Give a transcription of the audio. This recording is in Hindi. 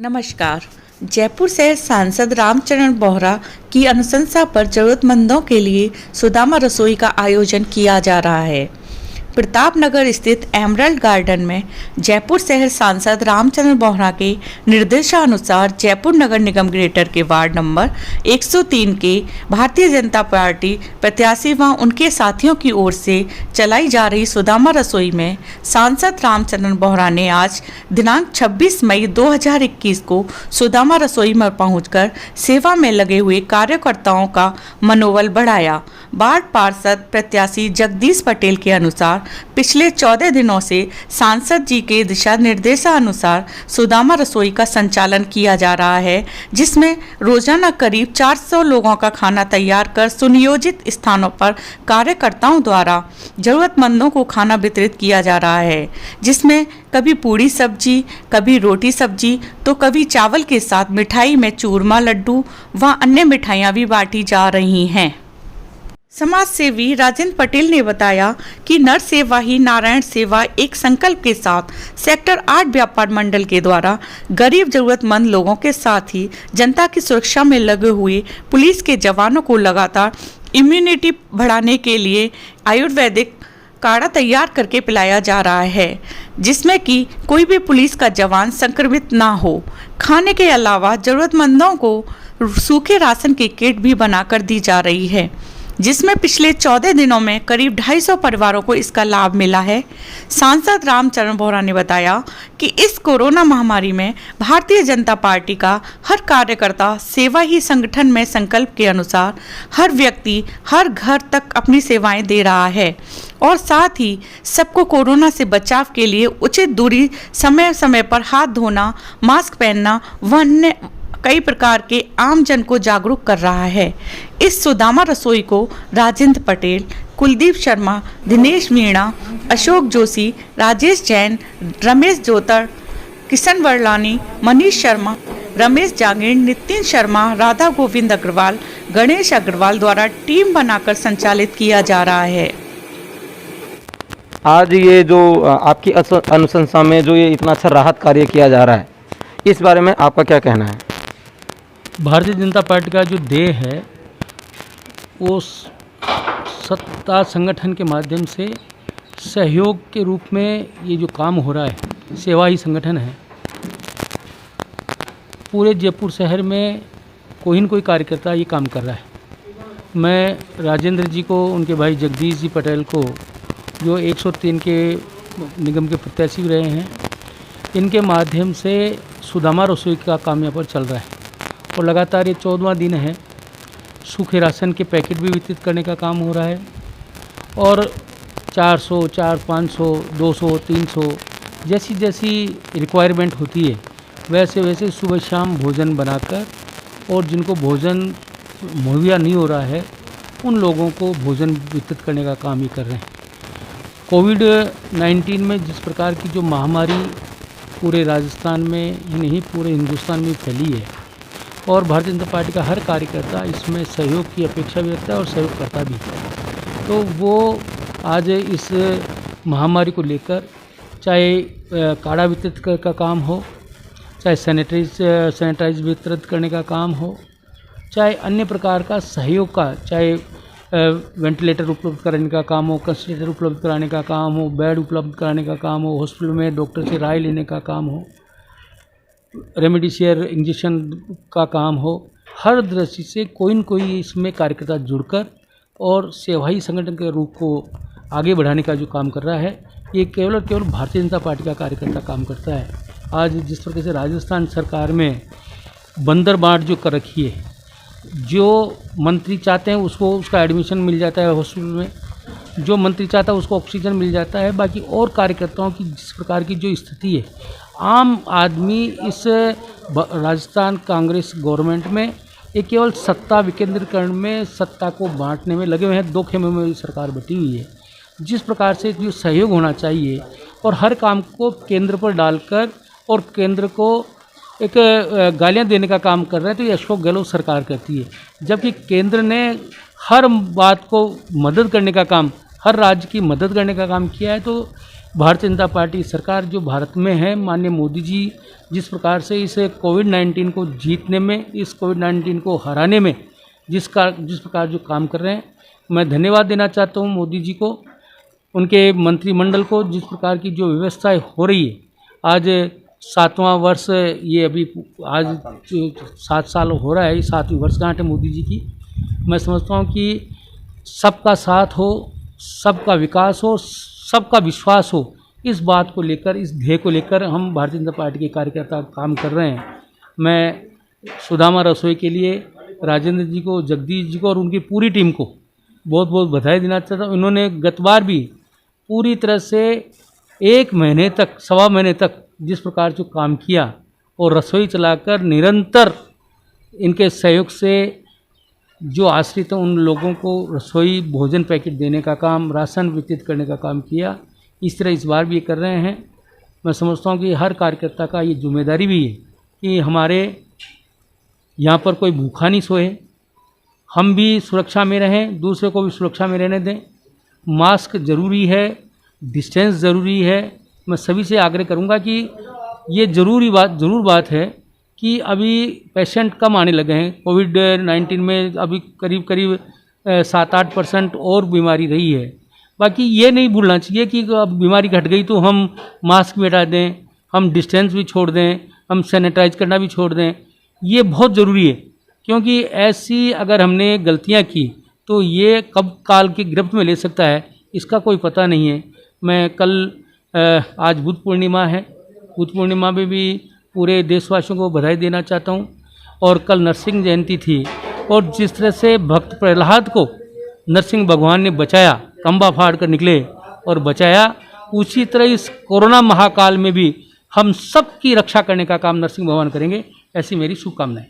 नमस्कार। जयपुर शहर सांसद रामचरण बोहरा की अनुशंसा पर जरूरतमंदों के लिए सुदामा रसोई का आयोजन किया जा रहा है। प्रताप नगर स्थित एमरल्ड गार्डन में जयपुर शहर सांसद रामचरण बोहरा के निर्देशानुसार जयपुर नगर निगम ग्रेटर के वार्ड नंबर 103 के भारतीय जनता पार्टी प्रत्याशी व उनके साथियों की ओर से चलाई जा रही सुदामा रसोई में सांसद रामचरण बोहरा ने आज दिनांक 26 मई 2021 को सुदामा रसोई में पहुंचकर सेवा में लगे हुए कार्यकर्ताओं का मनोबल बढ़ाया। वार्ड पार्षद प्रत्याशी जगदीश पटेल के अनुसार पिछले 14 दिनों से सांसद जी के दिशा निर्देशानुसार सुदामा रसोई का संचालन किया जा रहा है, जिसमें रोजाना करीब 400 लोगों का खाना तैयार कर सुनियोजित स्थानों पर कार्यकर्ताओं द्वारा जरूरतमंदों को खाना वितरित किया जा रहा है, जिसमें कभी पूड़ी सब्जी, कभी रोटी सब्जी तो कभी चावल के साथ मिठाई में चूरमा, लड्डू व अन्य मिठाइयाँ भी बांटी जा रही हैं। समाज सेवी राजेंद्र पटेल ने बताया कि नर सेवा ही नारायण सेवा एक संकल्प के साथ सेक्टर 8 व्यापार मंडल के द्वारा गरीब जरूरतमंद लोगों के साथ ही जनता की सुरक्षा में लगे हुए पुलिस के जवानों को लगातार इम्यूनिटी बढ़ाने के लिए आयुर्वेदिक काढ़ा तैयार करके पिलाया जा रहा है, जिसमें कि कोई भी पुलिस का जवान संक्रमित ना हो। खाने के अलावा जरूरतमंदों को सूखे राशन की किट भी बनाकर दी जा रही है, जिसमें पिछले 14 दिनों में करीब 250 परिवारों को इसका लाभ मिला है। सांसद रामचरण बोहरा ने बताया कि इस कोरोना महामारी में भारतीय जनता पार्टी का हर कार्यकर्ता सेवा ही संगठन में संकल्प के अनुसार हर व्यक्ति हर घर तक अपनी सेवाएं दे रहा है और साथ ही सबको कोरोना से बचाव के लिए उचित दूरी, समय समय पर हाथ धोना, मास्क पहनना व अन्य कई प्रकार के आम जन को जागरूक कर रहा है। इस सुदामा रसोई को राजेंद्र पटेल, कुलदीप शर्मा, दिनेश मीणा, अशोक जोशी, राजेश जैन, रमेश जोतर, किशन वर्लानी, मनीष शर्मा, रमेश जांगीर, नितिन शर्मा, राधा गोविंद अग्रवाल, गणेश अग्रवाल द्वारा टीम बनाकर संचालित किया जा रहा है। आज ये जो आपकी अनुशंसा में जो ये इतना अच्छा राहत कार्य किया जा रहा है, इस बारे में आपका क्या कहना है? भारतीय जनता पार्टी का जो ध्येय है वो सत्ता संगठन के माध्यम से सहयोग के रूप में ये जो काम हो रहा है, सेवा ही संगठन है। पूरे जयपुर शहर में कोई न कोई कार्यकर्ता ये काम कर रहा है। मैं राजेंद्र जी को, उनके भाई जगदीश जी पटेल को, जो 103 के निगम के प्रत्याशी रहे हैं, इनके माध्यम से सुदामा रसोई का काम यहाँ पर चल रहा है और लगातार ये 14वां दिन है। सूखे राशन के पैकेट भी वितरित करने का काम हो रहा है और 400, 500, 200, 300 जैसी जैसी रिक्वायरमेंट होती है वैसे वैसे सुबह शाम भोजन बनाकर और जिनको भोजन मुहैया नहीं हो रहा है उन लोगों को भोजन वितरित करने का काम ही कर रहे हैं। कोविड-19 में जिस प्रकार की जो महामारी पूरे राजस्थान में ही नहीं पूरे हिंदुस्तान में फैली है और भारतीय जनता पार्टी का हर कार्यकर्ता इसमें सहयोग की अपेक्षा भी रखता है और सहयोग करता भी है, तो वो आज इस महामारी को लेकर चाहे काढ़ा वितरित का काम हो, चाहे सैनिटाइज वितरित करने का काम हो, चाहे अन्य प्रकार का सहयोग का, चाहे वेंटिलेटर उपलब्ध कराने का काम हो, कंसंट्रेटर उपलब्ध कराने का काम हो, बेड उपलब्ध कराने का काम हो, हॉस्पिटल में डॉक्टर से राय लेने का काम हो, रेमडेसिविर इंजेक्शन का काम हो, हर दृष्टि से कोई न कोई इसमें कार्यकर्ता जुड़कर और सेवाई संगठन के रूप को आगे बढ़ाने का जो काम कर रहा है, ये केवल और केवल भारतीय जनता पार्टी का कार्यकर्ता काम करता है। आज जिस प्रकार से राजस्थान सरकार में बंदर बांट जो कर रखी है, जो मंत्री चाहते हैं उसको उसका एडमिशन मिल जाता है हॉस्पिटल में, जो मंत्री चाहता है उसको ऑक्सीजन मिल जाता है, बाकी और कार्यकर्ताओं की जिस प्रकार की जो स्थिति है, आम आदमी इस राजस्थान कांग्रेस गवर्नमेंट में ये केवल सत्ता विकेंद्रीकरण में, सत्ता को बांटने में लगे हुए हैं। 2 खेमों में सरकार बटी हुई है। जिस प्रकार से जो सहयोग होना चाहिए और हर काम को केंद्र पर डालकर और केंद्र को एक गालियां देने का काम कर रहे हैं, तो ये अशोक गहलोत सरकार करती है, जबकि केंद्र ने हर बात को मदद करने का काम, हर राज्य की मदद करने का काम किया है। तो भारतीय जनता पार्टी सरकार जो भारत में है, माननीय मोदी जी जिस प्रकार से इस कोविड-19 को जीतने में, इस कोविड-19 को हराने में जिस प्रकार जो काम कर रहे हैं, मैं धन्यवाद देना चाहता हूँ मोदी जी को, उनके मंत्रिमंडल को। जिस प्रकार की जो व्यवस्थाएं हो रही है, आज 7वां वर्ष, ये अभी आज 7 साल हो रहा है, ये 7वीं वर्षगांठ है मोदी जी की। मैं समझता हूँ कि सबका साथ हो, सबका विकास हो, सबका विश्वास हो, इस बात को लेकर, इस ध्येय को लेकर हम भारतीय जनता पार्टी के कार्यकर्ता काम कर रहे हैं। मैं सुदामा रसोई के लिए राजेंद्र जी को, जगदीश जी को और उनकी पूरी टीम को बहुत बहुत बधाई देना चाहता हूँ। इन्होंने गत बार भी पूरी तरह से 1 महीने तक, 1.25 महीने तक जिस प्रकार जो काम किया और रसोई चलाकर निरंतर इनके सहयोग से जो आश्रित हैं उन लोगों को रसोई भोजन पैकेट देने का काम, राशन वितरित करने का काम किया। इस तरह इस बार भी ये कर रहे हैं। मैं समझता हूँ कि हर कार्यकर्ता का ये जिम्मेदारी भी है कि हमारे यहाँ पर कोई भूखा नहीं सोए, हम भी सुरक्षा में रहें, दूसरे को भी सुरक्षा में रहने दें। मास्क ज़रूरी है, डिस्टेंस ज़रूरी है। मैं सभी से आग्रह करूँगा कि ये ज़रूर बात है कि अभी पेशेंट कम आने लगे हैं। कोविड-19 में अभी करीब 7-8% और बीमारी रही है। बाकी ये नहीं भूलना चाहिए कि अब बीमारी घट गई तो हम मास्क भी हटा दें, हम डिस्टेंस भी छोड़ दें, हम सैनिटाइज करना भी छोड़ दें। ये बहुत ज़रूरी है, क्योंकि ऐसी अगर हमने गलतियां की तो ये कब काल की गिरफ्त में ले सकता है, इसका कोई पता नहीं है। मैं आज बुद्ध पूर्णिमा है, बुद्ध पूर्णिमा में भी पूरे देशवासियों को बधाई देना चाहता हूँ। और कल नरसिंह जयंती थी, और जिस तरह से भक्त प्रहलाद को नरसिंह भगवान ने बचाया, खंभा फाड़ कर निकले और बचाया, उसी तरह इस कोरोना महाकाल में भी हम सब की रक्षा करने का काम नरसिंह भगवान करेंगे, ऐसी मेरी शुभकामनाएं।